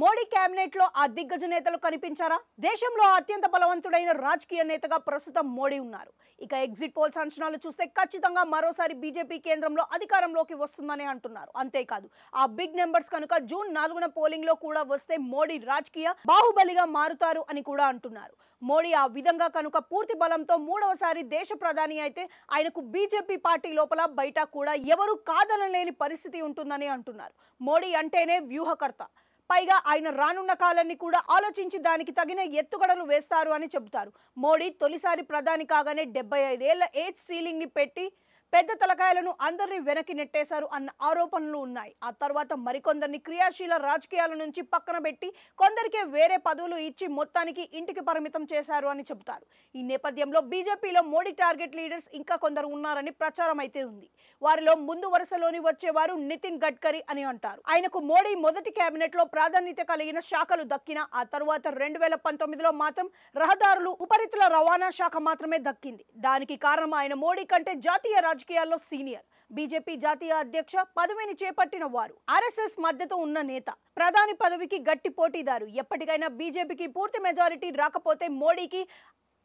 Modi cabinet లో ఆ దిగ్గజ నేతలు కనిపించారా? దేశంలో అత్యంత బలవంతుడైన రాజకీయ నేతగా ప్రస్తుతం మోడీ ఉన్నారు. ఇక ఎగ్జిట్ పోల్స్ అంచనాలు చూస్తే ఖచ్చితంగా మరోసారి బీజేపీ కేంద్రంలో అధికారంలోకి వస్తుందని అంటున్నారు. అంతేకాదు ఆ బిగ్ నెంబర్స్ కనుక జూన్ 4న పోలింగ్ లో కూడా వస్తే మోడీ రాజకీయ బాహుబలిగా మారుతారు అని కూడా అంటున్నారు. మోడీ ఆ విధంగా కనుక పూర్తి బలంతో మూడవసారి దేశ ప్రధాని అయితే ఆయనకు బీజేపీ పార్టీ లోపల బయట కూడా ఎవరు కాదనలేని పరిస్థితి ఉంటుందని అంటున్నారు. మోడీ అంటేనే వ్యూహకర్త. పైగా ఆయన రానున్న కాలాన్ని కూడా ఆలోచించి దానికి తగిన ఎత్తుగడలు వేస్తారు అని చెబుతారు. మోడీ తొలిసారి ప్రధాని కాగానే 75 ఏళ్ల ఏజ్ సీలింగ్ ని పెట్టి పెద్ద తలకాయలను అందరినీ వెనక్కి నెట్టేశారు అన్న ఆరోపణలు ఉన్నాయి. ఆ తర్వాత మరికొందరిని క్రియాశీల రాజకీయాల నుంచి పక్కన పెట్టి కొందరికే వేరే పదవులు ఇచ్చి మొత్తానికి ఇంటికి పరిమితం చేశారు అని చెబుతారు. ఈ నేపథ్యంలో బీజేపీలో మోడీ టార్గెట్ లీడర్స్ ఇంకా కొందరు ఉన్నారని ప్రచారం అయితే ఉంది. వారిలో ముందు వరుసలోని వచ్చేవారు నితిన్ గడ్కరీ అని అంటారు. ఆయనకు మోడీ మొదటి కేబినెట్ లో ప్రాధాన్యత కలిగిన శాఖలు దక్కిన ఆ తర్వాత 2019లో మాత్రం రహదారులు ఉపరితల రవాణా శాఖ మాత్రమే దక్కింది. దానికి కారణం ఆయన మోడీ కంటే జాతీయ రాజకీయాల్లో సీనియర్, బీజేపీ జాతీయ అధ్యక్ష పదవిని చేపట్టిన వారు, ఆర్ఎస్ఎస్ మద్దతు ఉన్న నేత, ప్రధాని పదవికి గట్టి పోటీదారు. ఎప్పటికైనా బీజేపీకి పూర్తి మెజారిటీ రాకపోతే మోడీకి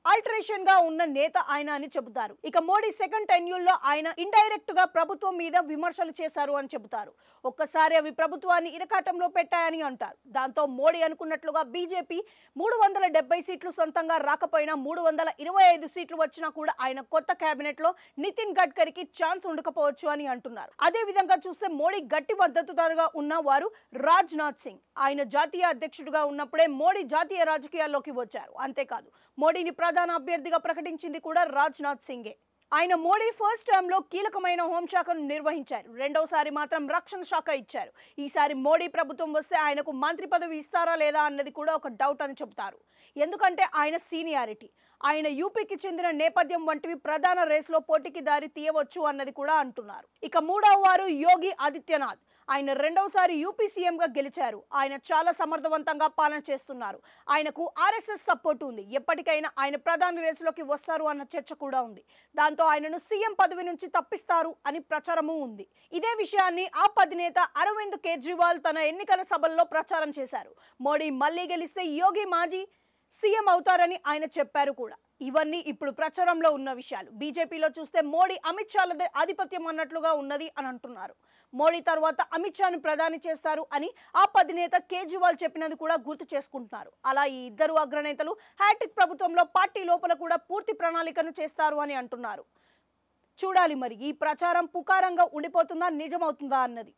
ఆల్టరేషన్ గా ఉన్న నేత ఆయన అని చెబుతారు. ఇక మోడీ సెకండ్ టెన్యూర్ లో ఆయన ఇండైరెక్ట్ గా ప్రభుత్వం మీద విమర్శలు చేశారు అని చెబుతారు. ఒక్కసారి అవి ప్రభుత్వాన్ని ఇరకాటంలో పెట్టాయని అంటారు. దాంతో మోడీ అనుకున్నట్లుగా బీజేపీ 370 సీట్లు సొంతంగా రాకపోయినా 325 సీట్లు వచ్చినా కూడా ఆయన కొత్త కేబినెట్ లో నితిన్ గడ్కరీకి ఛాన్స్ ఉండకపోవచ్చు అని అంటున్నారు. అదే విధంగా చూస్తే మోడీ గట్టి మద్దతుదారుగా ఉన్న వారు రాజ్నాథ్ సింగ్. ఆయన జాతీయ అధ్యక్షుడిగా ఉన్నప్పుడే మోడీ జాతీయ రాజకీయాల్లోకి వచ్చారు. అంతేకాదు మోడీని ప్రధాన అభ్యర్థిగా ప్రకటించింది కూడా రాజ్నాథ్ సింగే. ఆయన మోడీ ఫస్ట్ టర్మ్ లో కీలకమైన హోంశాఖను నిర్వహించారు. రెండవసారి మాత్రం రక్షణ శాఖ ఇచ్చారు. ఈసారి మోడీ ప్రభుత్వం వస్తే ఆయనకు మంత్రి పదవి ఇస్తారా లేదా అన్నది కూడా ఒక డౌట్ అని చెబుతారు. ఎందుకంటే ఆయన సీనియారిటీ, ఆయన యూపీకి చెందిన నేపథ్యం వంటివి ప్రధాన రేసులో పోటీకి దారి తీయవచ్చు అన్నది కూడా అంటున్నారు. ఇక మూడవ వారు యోగి ఆదిత్యనాథ్. ఆయన రెండవసారి యూపీ సీఎం గా గెలిచారు. ఆయన చాలా సమర్థవంతంగా పాలన చేస్తున్నారు. ఆయనకు ఆర్ఎస్ఎస్ సపోర్ట్ ఉంది. ఎప్పటికైనా ఆయన ప్రధాని రేసులోకి వస్తారు అన్న చర్చ కూడా ఉంది. దాంతో ఆయనను సీఎం పదవి నుంచి తప్పిస్తారు అని ప్రచారము ఉంది. ఇదే విషయాన్ని ఆప్ అధినేత అరవింద్ కేజ్రీవాల్ తన ఎన్నికల సభల్లో ప్రచారం చేశారు. మోడీ మళ్లీ గెలిస్తే యోగి మాజీ సీఎం అవుతారని ఆయన చెప్పారు కూడా. ఇవన్నీ ఇప్పుడు ప్రచారంలో ఉన్న విషయాలు. బీజేపీలో చూస్తే మోడీ అమిత్ షాలదే ఆధిపత్యం అన్నట్లుగా ఉన్నది అని అంటున్నారు. మోడీ తర్వాత అమిత్ షాను ప్రధాని చేస్తారు అని ఆప్ అధినేత కేజ్రీవాల్ చెప్పినది కూడా గుర్తు చేసుకుంటున్నారు. అలా ఈ ఇద్దరు అగ్రనేతలు హ్యాట్రిక్ ప్రభుత్వంలో పార్టీ లోపల కూడా పూర్తి ప్రణాళికను చేస్తారు అని అంటున్నారు. చూడాలి మరి ఈ ప్రచారం పుకారంగా ఉండిపోతుందా, నిజమవుతుందా అన్నది.